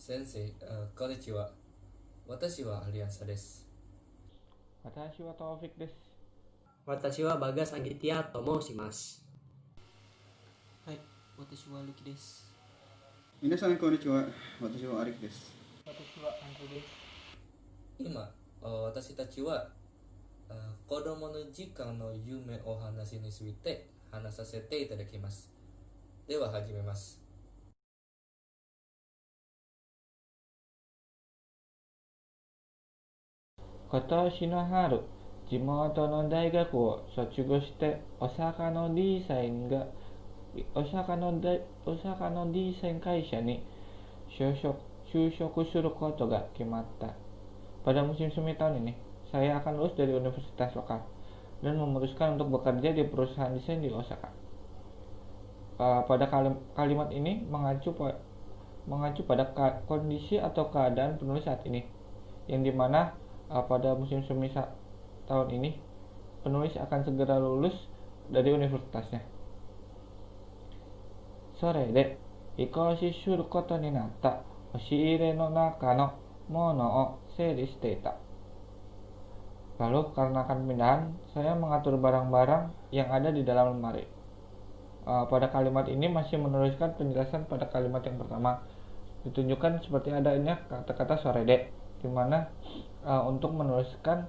Sensei, konnichiwa. Watashi wa Alianza desu. Watashi wa Taufik desu. Watashi wa Bagas Anggitya Tomo shimasu. はい、私はルキです。皆さんこんにちは。私はアリキです。私はアンドレです。今、私たちは子供の時間の夢お話について話させていただきます。では始めます。今年の春、地元の大学を卒業して大阪のデザイン会社に就職することが決まった。Pada musim semi tahun ini, saya akan lulus dari universitas lokal dan memutuskan untuk bekerja di perusahaan desain di Osaka. Pada kalimat ini mengacu pada kondisi atau keadaan penulis saat ini, yang dimana pada musim semi tahun ini penulis akan segera lulus dari universitasnya. Sore de ikoshi shuru koto ni natta oshiire no naka no mono o seiri shiteita. Lalu karena akan pindahan, saya mengatur barang-barang yang ada di dalam lemari. Pada kalimat ini masih meneruskan penjelasan pada kalimat yang pertama. Ditunjukkan seperti adanya kata-kata sore de, dimana untuk meneruskan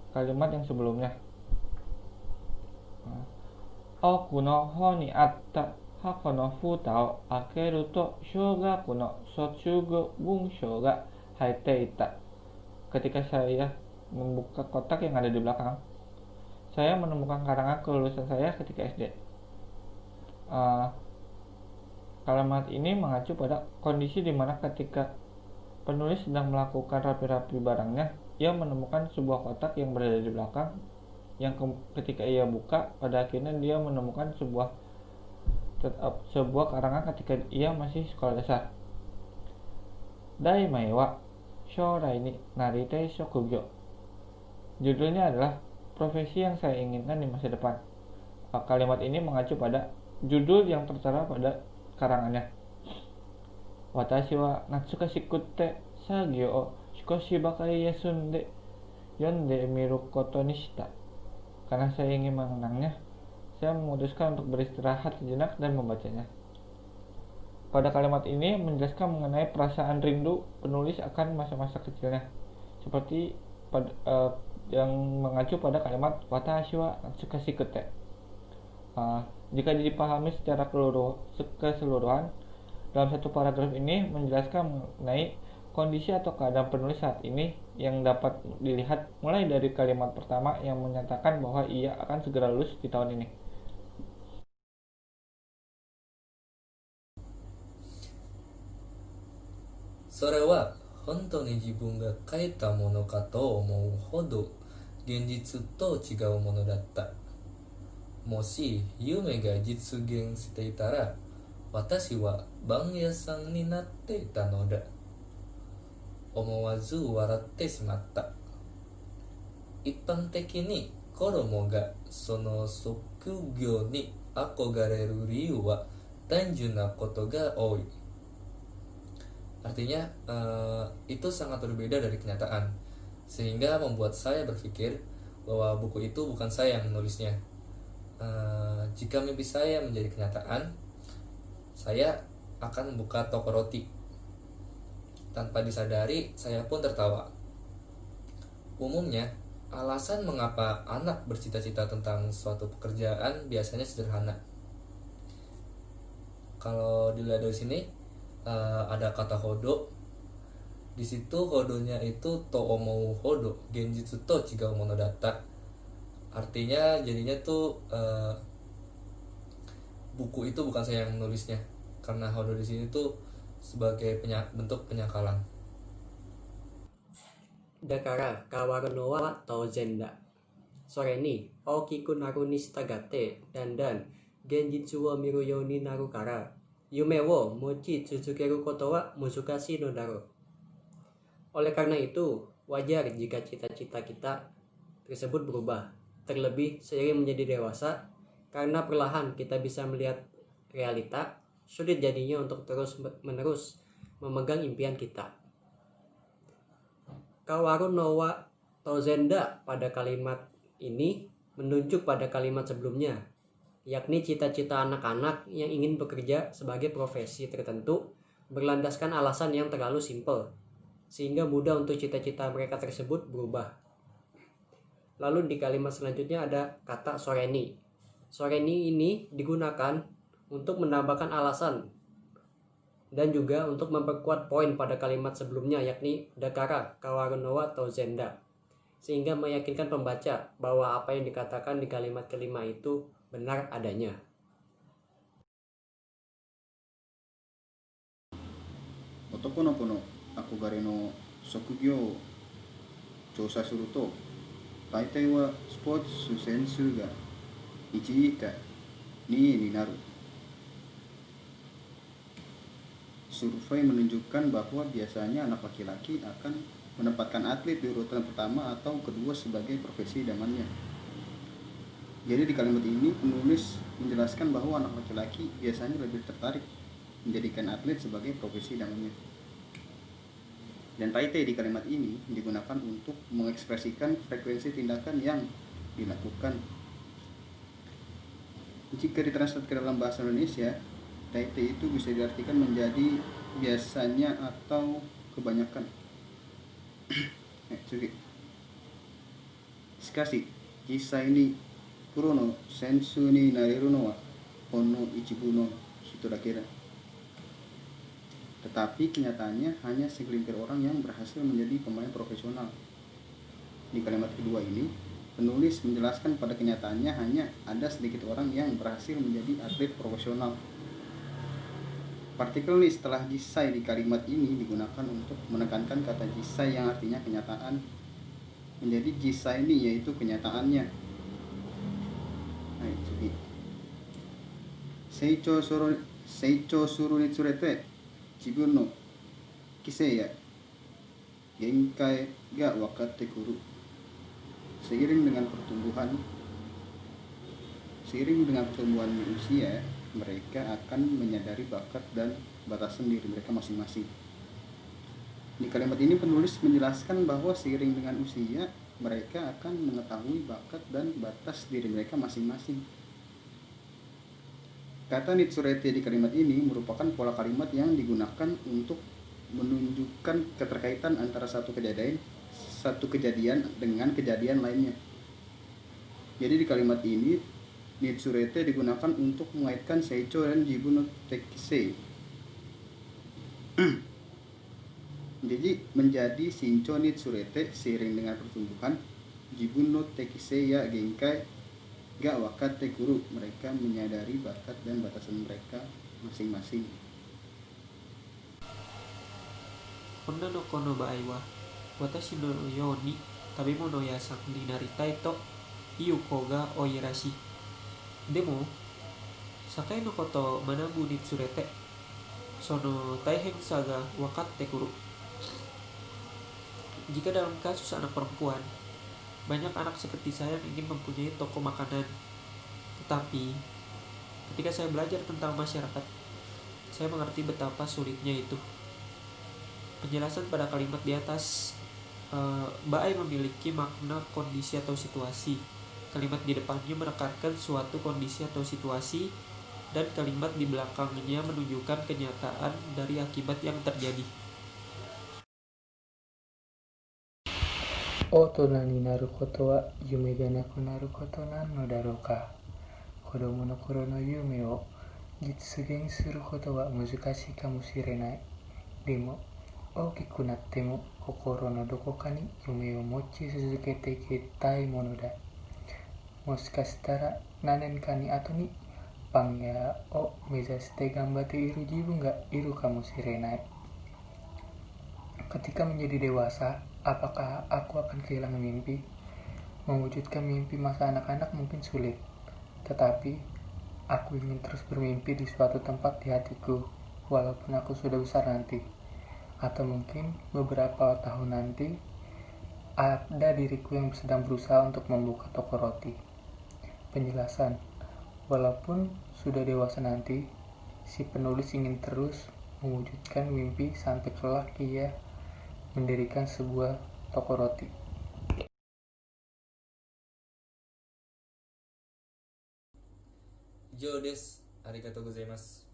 kalimat yang sebelumnya. Oku no hon ni atta hako no futa o akeru to shougaku no sotsugo bunshou ga haite ita. Ketika saya membuka kotak yang ada di belakang, saya menemukan karangan kelulusan saya ketika SD. Kalimat ini mengacu pada kondisi di mana ketika penulis sedang melakukan rapi-rapi barangnya, ia menemukan sebuah kotak yang berada di belakang, yang ketika ia buka, pada akhirnya dia menemukan sebuah karangan ketika ia masih sekolah dasar. Daimai wa shourai ni naritai shokugyo. Judulnya adalah profesi yang saya inginkan di masa depan. Kalimat ini mengacu pada judul yang tertera pada karangannya. Watashi wa natsukashiku te sagyo o shikoshi bakari yasunde yonde miru koto ni shita. Karena saya ingin mengenangnya, saya memutuskan untuk beristirahat sejenak dan membacanya. Pada kalimat ini menjelaskan mengenai perasaan rindu penulis akan masa-masa kecilnya, seperti yang mengacu pada kalimat watashi wa natsukashiku te. Jika dipahami secara keseluruhan, dalam satu paragraf ini menjelaskan mengenai kondisi atau keadaan penulis saat ini yang dapat dilihat mulai dari kalimat pertama yang menyatakan bahwa ia akan segera lulus di tahun ini. それは本当に自分が書いたものかと思うほど現実と違うものだった。もし夢が実現していたら、私は番屋さんになっていたのだ。思わず笑ってしまった。一般的に子供がその職業に憧れる理由は単純なことが多い。Artinya itu sangat berbeda dari kenyataan, sehingga membuat saya berpikir bahwa buku itu bukan saya yang menulisnya. Jika mimpi saya menjadi kenyataan, saya akan membuka toko roti. Tanpa disadari, saya pun tertawa. Umumnya, alasan mengapa anak bercita-cita tentang suatu pekerjaan biasanya sederhana. Kalau dilihat dari sini, ada kata hodo. Di situ hodonya itu to omou hodo, genjitsu to chigau mono datta. Artinya jadinya tuh buku itu bukan saya yang menulisnya, karena hodo di sini tuh sebagai bentuk penyangkalan. Dakara kawaru no wa touzen da. Sore ni okiku naru ni shitagate dandan genjitsu wo miru you ni naru kara yume wo mochi tsuzukeru koto wa musukashi no daro. Oleh karena itu, wajar jika cita-cita kita tersebut berubah, terlebih seiring menjadi dewasa, karena perlahan kita bisa melihat realita, sulit jadinya untuk terus-menerus memegang impian kita. Kawaru no wa tozenda pada kalimat ini menunjuk pada kalimat sebelumnya, yakni cita-cita anak-anak yang ingin bekerja sebagai profesi tertentu berlandaskan alasan yang terlalu simpel, sehingga mudah untuk cita-cita mereka tersebut berubah. Lalu di kalimat selanjutnya ada kata soreni. Soreni ini digunakan untuk menambahkan alasan dan juga untuk memperkuat poin pada kalimat sebelumnya, yakni dakara kawaru no wa tozenda, sehingga meyakinkan pembaca bahwa apa yang dikatakan di kalimat kelima itu benar adanya. Otoko no kono akogare no shokugyo o chousa suru to, taitai wa sports sensu ga 1以下2位になる. Survei menunjukkan bahwa biasanya anak laki-laki akan menempatkan atlet di urutan pertama atau kedua sebagai profesi idamannya. Jadi di kalimat ini penulis menjelaskan bahwa anak laki-laki biasanya lebih tertarik menjadikan atlet sebagai profesi idamannya. Dan taite di kalimat ini digunakan untuk mengekspresikan frekuensi tindakan yang dilakukan. Jika ditranslate ke dalam bahasa Indonesia, taite itu bisa diartikan menjadi biasanya atau kebanyakan. Shikashi, jisai ni puro no sensu ni nareru no wa hono ichibu no hito dake da. Tetapi kenyataannya hanya segelintir orang yang berhasil menjadi pemain profesional. Di kalimat kedua ini, penulis menjelaskan pada kenyataannya hanya ada sedikit orang yang berhasil menjadi atlet profesional. Partikel ni setelah jisai di kalimat ini digunakan untuk menekankan kata jisai yang artinya kenyataan. Menjadi jisai ni yaitu kenyataannya. Seichou suru ni tsurete jibun no kisei ya genkai ga wakatte kuru. Seiring dengan pertumbuhan usia, mereka akan menyadari bakat dan batasan diri mereka masing-masing. Di kalimat ini penulis menjelaskan bahwa seiring dengan usia, mereka akan mengetahui bakat dan batas diri mereka masing-masing. Kata nitsurete di kalimat ini merupakan pola kalimat yang digunakan untuk menunjukkan keterkaitan antara satu kejadian dengan kejadian lainnya. Jadi di kalimat ini nitsurete digunakan untuk mengaitkan seicho dan jibun no tekisei. Jadi menjadi shincho nitsurete seiring dengan pertumbuhan, jibun no tekisei ya genkai ga wakatte kuru, mereka menyadari bakat dan batasan mereka masing-masing. Onna no kono baai wa watashi no you ni tabemono yasan ni naritai to iu ko ga oirashi. Demo sakai no koto manabu nitsurete sono taihen sa ga wakatte kuru. Jika dalam kasus anak perempuan, banyak anak seperti saya yang ingin mempunyai toko makanan. Tetapi ketika saya belajar tentang masyarakat, saya mengerti betapa sulitnya itu. Penjelasan pada kalimat di atas, baai memiliki makna kondisi atau situasi. Kalimat di depannya menekankan suatu kondisi atau situasi, dan kalimat di belakangnya menunjukkan kenyataan dari akibat yang terjadi. 大人になることは夢でなくなることなのだろうか。子供の頃の夢を実現することは難しいかもしれない。でも大きくなっても心のどこかに夢を持ち続けていきたいものだ。もしかしたら何年かに後にパン屋を目指して頑張っている自分がいるかもしれない。Ketika menjadi dewasa, apakah aku akan kehilangan mimpi? Mewujudkan mimpi masa anak-anak mungkin sulit, tetapi aku ingin terus bermimpi di suatu tempat di hatiku, walaupun aku sudah besar nanti. Atau mungkin beberapa tahun nanti, ada diriku yang sedang berusaha untuk membuka toko roti. Penjelasan, walaupun sudah dewasa nanti, si penulis ingin terus mewujudkan mimpi sampai kelak ia mendirikan sebuah toko roti. Ejo desu. Arigatou gozaimasu.